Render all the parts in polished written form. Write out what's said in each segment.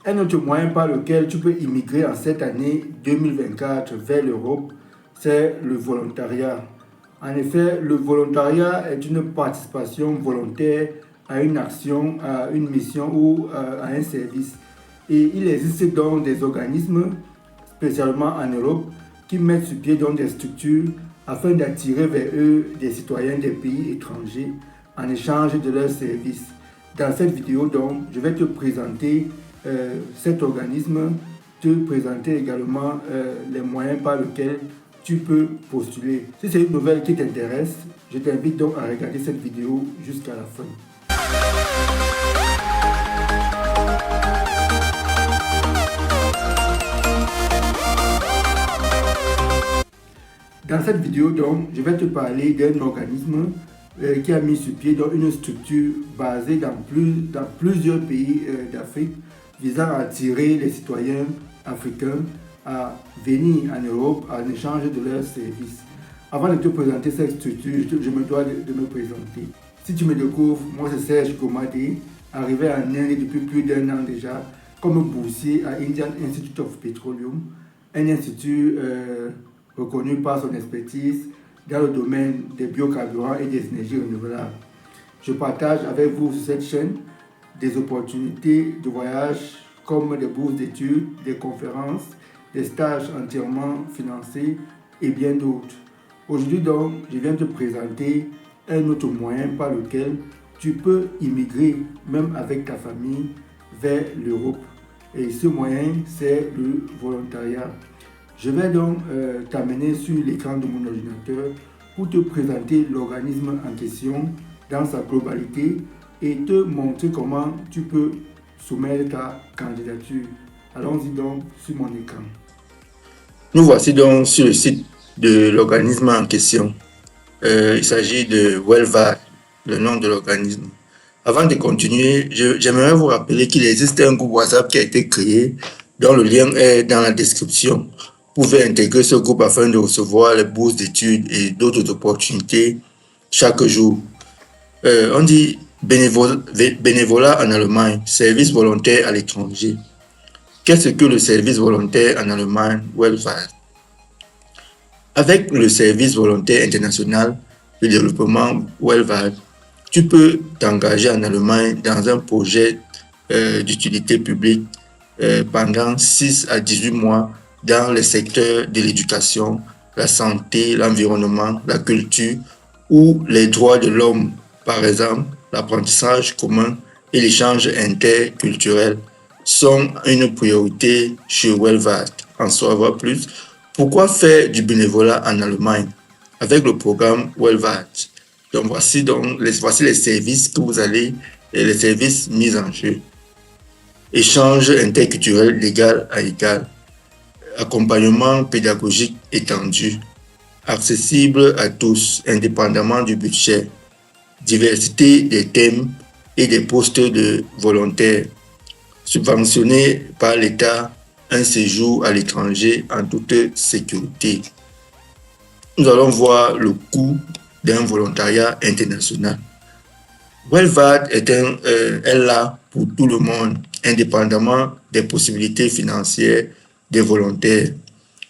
Un autre moyen par lequel tu peux immigrer en cette année 2024 vers l'Europe, c'est le volontariat. En effet, le volontariat est une participation volontaire à une action, à une mission ou à un service. Et il existe donc des organismes, spécialement en Europe, qui mettent sur pied donc des structures afin d'attirer vers eux des citoyens des pays étrangers en échange de leurs services. Dans cette vidéo, donc, je vais te présenter cet organisme, te présenter également les moyens par lesquels tu peux postuler. Si c'est une nouvelle qui t'intéresse, je t'invite donc à regarder cette vidéo jusqu'à la fin. Dans cette vidéo, donc, je vais te parler d'un organisme qui a mis sur pied donc, une structure basée dans plusieurs pays d'Afrique visant à attirer les citoyens africains à venir en Europe en échange de leurs services. Avant de te présenter cette structure, je me dois de me présenter. Si tu me découvres, moi c'est Serge Gomadé, arrivé en Inde depuis plus d'1 an déjà, comme boursier à Indian Institute of Petroleum, un institut reconnu par son expertise dans le domaine des biocarburants et des énergies renouvelables. Je partage avec vous sur cette chaîne des opportunités de voyage comme des bourses d'études, des conférences, des stages entièrement financés et bien d'autres. Aujourd'hui donc, je viens te présenter un autre moyen par lequel tu peux immigrer, même avec ta famille, vers l'Europe. Et ce moyen, c'est le volontariat. Je vais donc t'amener sur l'écran de mon ordinateur pour te présenter l'organisme en question dans sa globalité et te montrer comment tu peux soumettre ta candidature. Allons-y donc sur mon écran. Nous voici donc sur le site de l'organisme en question. Il s'agit de WellVad, le nom de l'organisme. Avant de continuer, j'aimerais vous rappeler qu'il existe un groupe WhatsApp qui a été créé, dont le lien est dans la description. Vous pouvez intégrer ce groupe afin de recevoir les bourses d'études et d'autres opportunités chaque jour. On dit bénévolat en Allemagne, service volontaire à l'étranger. Qu'est-ce que le service volontaire en Allemagne, WellVad? Avec le service volontaire international de développement WellVad, tu peux t'engager en Allemagne dans un projet d'utilité publique pendant 6 à 18 mois dans les secteurs de l'éducation, la santé, l'environnement, la culture ou les droits de l'homme, par exemple l'apprentissage commun et l'échange interculturel sont une priorité chez WellVad. En savoir plus, pourquoi faire du bénévolat en Allemagne avec le programme WellVad? Donc voici les services que vous allez, les services mis en jeu. Échange interculturel d'égal à égal, accompagnement pédagogique étendu, accessible à tous indépendamment du budget, diversité des thèmes et des postes de volontaires, subventionné par l'État, un séjour à l'étranger en toute sécurité. Nous allons voir le coût d'un volontariat international. WellVad est là pour tout le monde, indépendamment des possibilités financières des volontaires.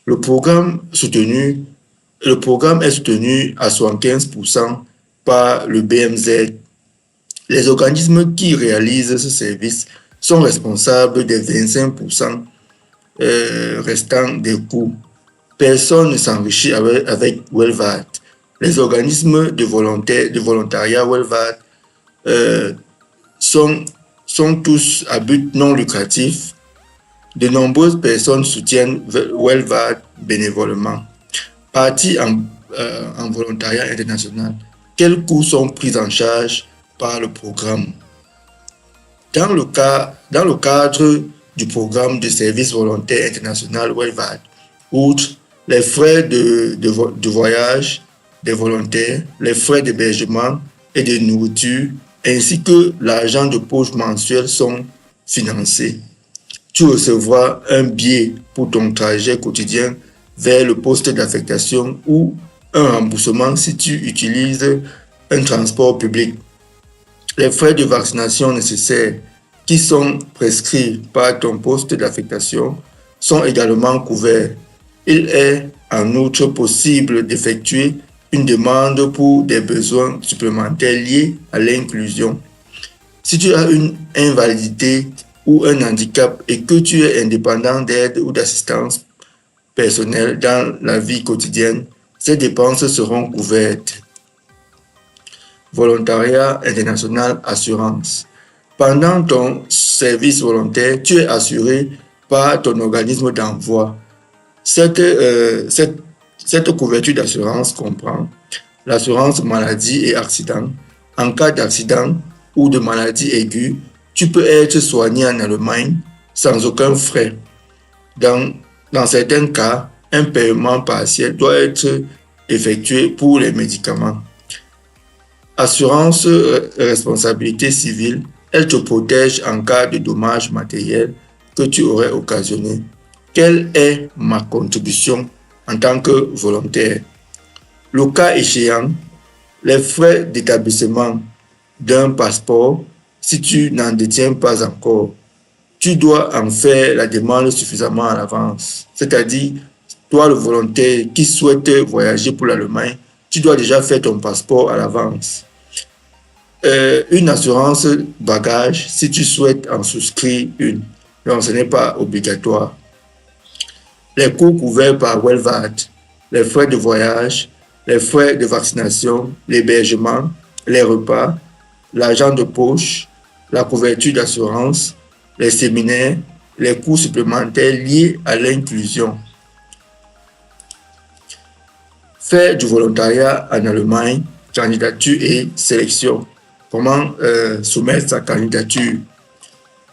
Le programme est soutenu à 75% par le BMZ. Les organismes qui réalisent ce service sont responsables des 25% restants des coûts. Personne ne s'enrichit avec WellVad. Les organismes de volontariat WellVad sont tous à but non lucratif. De nombreuses personnes soutiennent WellVad bénévolement. Partis en volontariat international, quels coûts sont pris en charge par le programme? Dans le cadre du programme de service volontaire international WellVad, outre les frais de voyage des volontaires, les frais d'hébergement et de nourriture, ainsi que l'argent de poche mensuel sont financés. Tu recevras un billet pour ton trajet quotidien vers le poste d'affectation ou un remboursement si tu utilises un transport public. Les frais de vaccination nécessaires qui sont prescrits par ton poste d'affectation sont également couverts. Il est en outre possible d'effectuer une demande pour des besoins supplémentaires liés à l'inclusion. Si tu as une invalidité ou un handicap et que tu es indépendant d'aide ou d'assistance personnelle dans la vie quotidienne, ces dépenses seront couvertes. Volontariat international assurance. Pendant ton service volontaire, tu es assuré par ton organisme d'envoi. Cette couverture d'assurance comprend l'assurance maladie et accident. En cas d'accident ou de maladie aiguë, tu peux être soigné en Allemagne sans aucun frais. Dans certains cas, un paiement partiel doit être effectué pour les médicaments. Assurance responsabilité civile, elle te protège en cas de dommages matériels que tu aurais occasionné. Quelle est ma contribution en tant que volontaire? Le cas échéant, les frais d'établissement d'un passeport, si tu n'en détiens pas encore, tu dois en faire la demande suffisamment à l'avance. C'est-à-dire, toi le volontaire qui souhaite voyager pour l'Allemagne, tu dois déjà faire ton passeport à l'avance. Une assurance bagage, si tu souhaites en souscrire une, donc ce n'est pas obligatoire. Les coûts couverts par Welvad, les frais de voyage, les frais de vaccination, l'hébergement, les repas, l'argent de poche, la couverture d'assurance, les séminaires, les coûts supplémentaires liés à l'inclusion. Faire du volontariat en Allemagne, candidature et sélection. Comment soumettre sa candidature?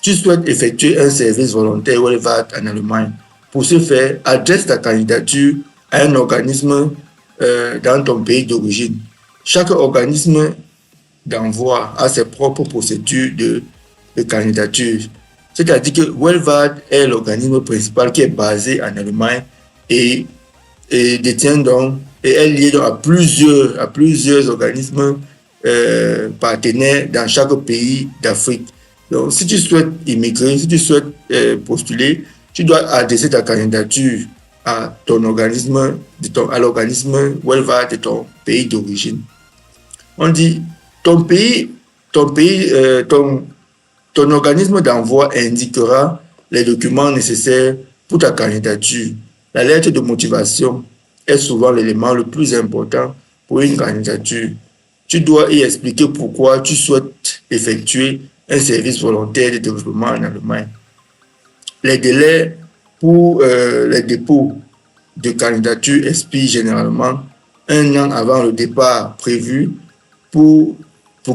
Tu souhaites effectuer un service volontaire Welvad en Allemagne. Pour ce faire, adresse ta candidature à un organisme dans ton pays d'origine. Chaque organisme d'envoi a ses propres procédures de candidature. C'est-à-dire que Welvad est l'organisme principal qui est basé en Allemagne et détient donc et est lié donc à plusieurs organismes partenaires dans chaque pays d'Afrique. Donc, si tu souhaites immigrer, si tu souhaites postuler, tu dois adresser ta candidature à ton organisme, à l'organisme Welvad de ton pays d'origine. On dit ton organisme d'envoi indiquera les documents nécessaires pour ta candidature. La lettre de motivation est souvent l'élément le plus important pour une candidature. Tu dois y expliquer pourquoi tu souhaites effectuer un service volontaire de développement en Allemagne. Les délais pour les dépôts de candidature expirent généralement 1 an avant le départ prévu pour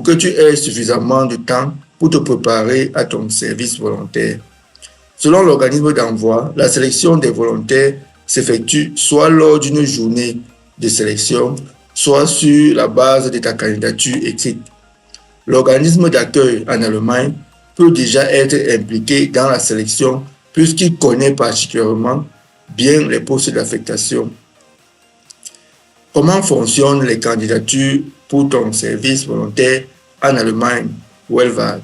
que tu aies suffisamment de temps pour te préparer à ton service volontaire. Selon l'organisme d'envoi, la sélection des volontaires s'effectue soit lors d'une journée de sélection, soit sur la base de ta candidature écrite. L'organisme d'accueil en Allemagne peut déjà être impliqué dans la sélection puisqu'il connaît particulièrement bien les postes d'affectation. Comment fonctionnent les candidatures pour ton service volontaire en Allemagne, Welvad?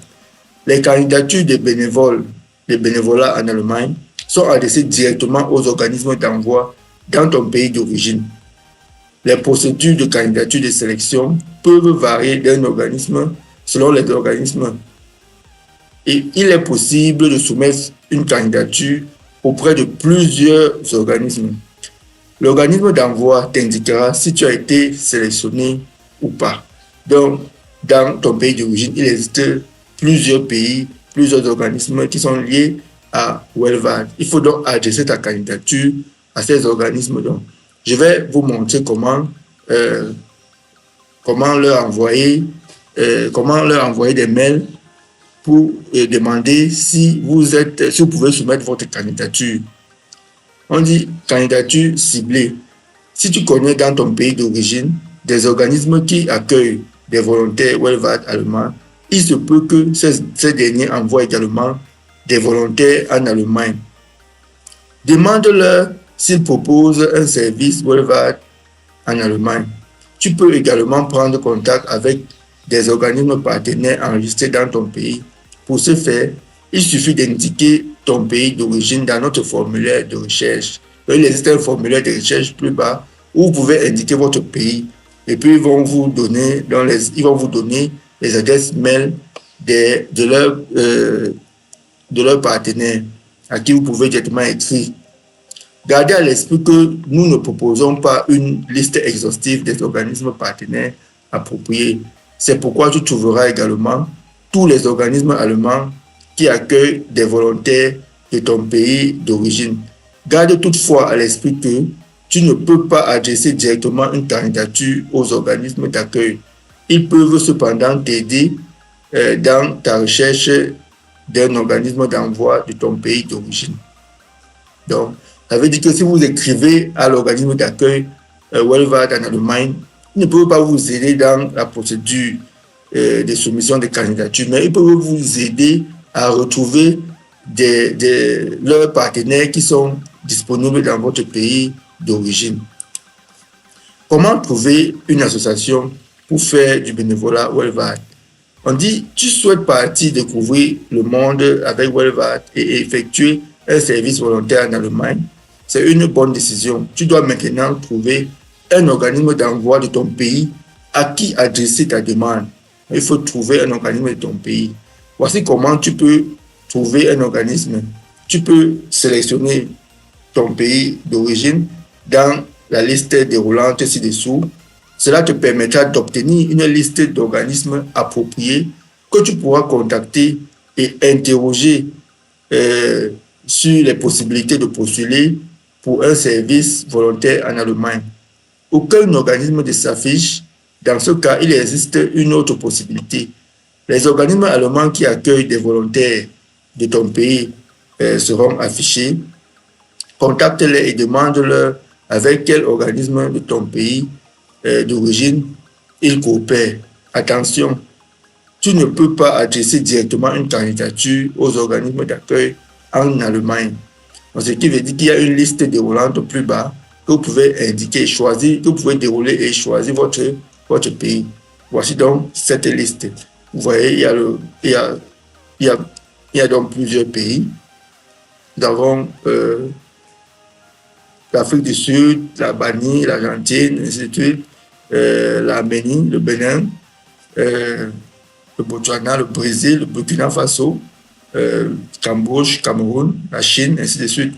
Les candidatures des bénévolats en Allemagne sont adressées directement aux organismes d'envoi dans ton pays d'origine. Les procédures de candidature de sélection peuvent varier d'un organisme selon les organismes. Et il est possible de soumettre une candidature auprès de plusieurs organismes. L'organisme d'envoi t'indiquera si tu as été sélectionné ou pas. Donc, dans ton pays d'origine, il existe plusieurs pays, plusieurs organismes qui sont liés à Welvad. Il faut donc adresser ta candidature à ces organismes. Donc, je vais vous montrer comment leur envoyer des mails pour demander si vous pouvez soumettre votre candidature. On dit candidature ciblée. Si tu connais dans ton pays d'origine des organismes qui accueillent des volontaires Welvad allemands, il se peut que ces derniers envoient également des volontaires en Allemagne. Demande-leur s'ils proposent un service Welvad en Allemagne. Tu peux également prendre contact avec des organismes partenaires enregistrés dans ton pays Pour ce faire, il suffit d'indiquer ton pays d'origine dans notre formulaire de recherche. Donc, il existe un formulaire de recherche plus bas où vous pouvez indiquer votre pays et puis ils vont vous donner les adresses mail de leurs partenaires à qui vous pouvez directement écrire. Gardez à l'esprit que nous ne proposons pas une liste exhaustive des organismes partenaires appropriés. C'est pourquoi tu trouveras également tous les organismes allemands qui accueillent des volontaires de ton pays d'origine. Garde toutefois à l'esprit que tu ne peux pas adresser directement une candidature aux organismes d'accueil. Ils peuvent cependant t'aider dans ta recherche d'un organisme d'envoi de ton pays d'origine. Donc, ça veut dire que si vous écrivez à l'organisme d'accueil Wellward en Allemagne, ils ne peuvent pas vous aider dans la procédure de soumission de candidature, mais ils peuvent vous aider à retrouver leurs partenaires qui sont disponibles dans votre pays d'origine. Comment trouver une association pour faire du bénévolat Wellward? On dit, tu souhaites partir découvrir le monde avec Wellward et effectuer un service volontaire en Allemagne. C'est une bonne décision. Tu dois maintenant trouver un organisme d'envoi de ton pays à qui adresser ta demande. Il faut trouver un organisme de ton pays. Voici comment tu peux trouver un organisme. Tu peux sélectionner ton pays d'origine dans la liste déroulante ci-dessous. Cela te permettra d'obtenir une liste d'organismes appropriés que tu pourras contacter et interroger sur les possibilités de postuler pour un service volontaire en Allemagne. Aucun organisme ne s'affiche. Dans ce cas, il existe une autre possibilité. Les organismes allemands qui accueillent des volontaires de ton pays seront affichés. Contacte-les et demande-leur avec quel organisme de ton pays d'origine ils coopèrent. Attention, tu ne peux pas adresser directement une candidature aux organismes d'accueil en Allemagne. Donc, ce qui veut dire qu'il y a une liste déroulante plus bas que vous pouvez indiquer, choisir, que vous pouvez dérouler et choisir votre pays. Voici donc cette liste. Vous voyez, il y a donc plusieurs pays. Nous avons l'Afrique du Sud, l'Albanie, l'Argentine, ainsi de suite, l'Arménie, le Bénin, le Botswana, le Brésil, le Burkina Faso, Cambodge, Cameroun, la Chine, ainsi de suite.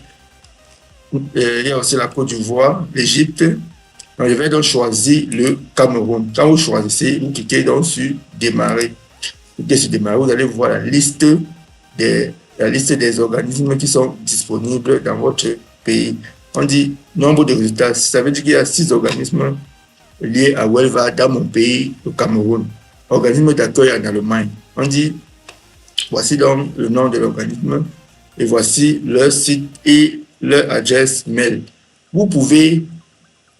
Il y a aussi la Côte d'Ivoire, l'Égypte. Donc, je vais donc choisir le Cameroun. Quand vous choisissez, vous cliquez donc sur Démarrer. Cliquez sur Démarrer, vous allez voir la liste des organismes qui sont disponibles dans votre pays. On dit nombre de résultats. Ça veut dire qu'il y a 6 organismes liés à Wellward dans mon pays, le Cameroun. Organisme d'accueil en Allemagne. On dit, voici donc le nom de l'organisme et voici leur site et leur adresse mail. Vous pouvez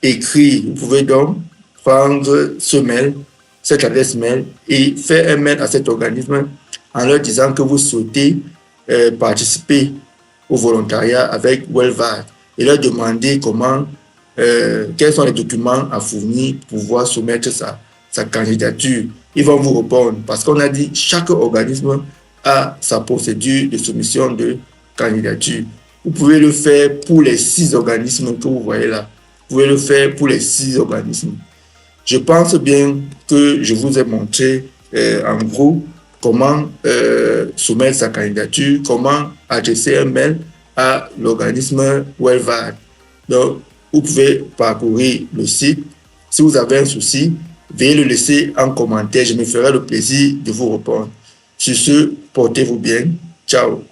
écrire, vous pouvez donc prendre ce mail, cette adresse mail et faire un mail à cet organisme en leur disant que vous souhaitez participer au volontariat avec Wellward et leur demander quels sont les documents à fournir pour pouvoir soumettre sa candidature. Ils vont vous répondre parce qu'on a dit chaque organisme a sa procédure de soumission de candidature. Vous pouvez le faire pour les 6 organismes que vous voyez là. Vous pouvez le faire pour les 6 organismes. Je pense bien que je vous ai montré en gros comment soumettre sa candidature, comment adresser un mail à l'organisme Wellward. Donc, vous pouvez parcourir le site. Si vous avez un souci, veuillez le laisser en commentaire. Je me ferai le plaisir de vous répondre. Sur ce, portez-vous bien. Ciao.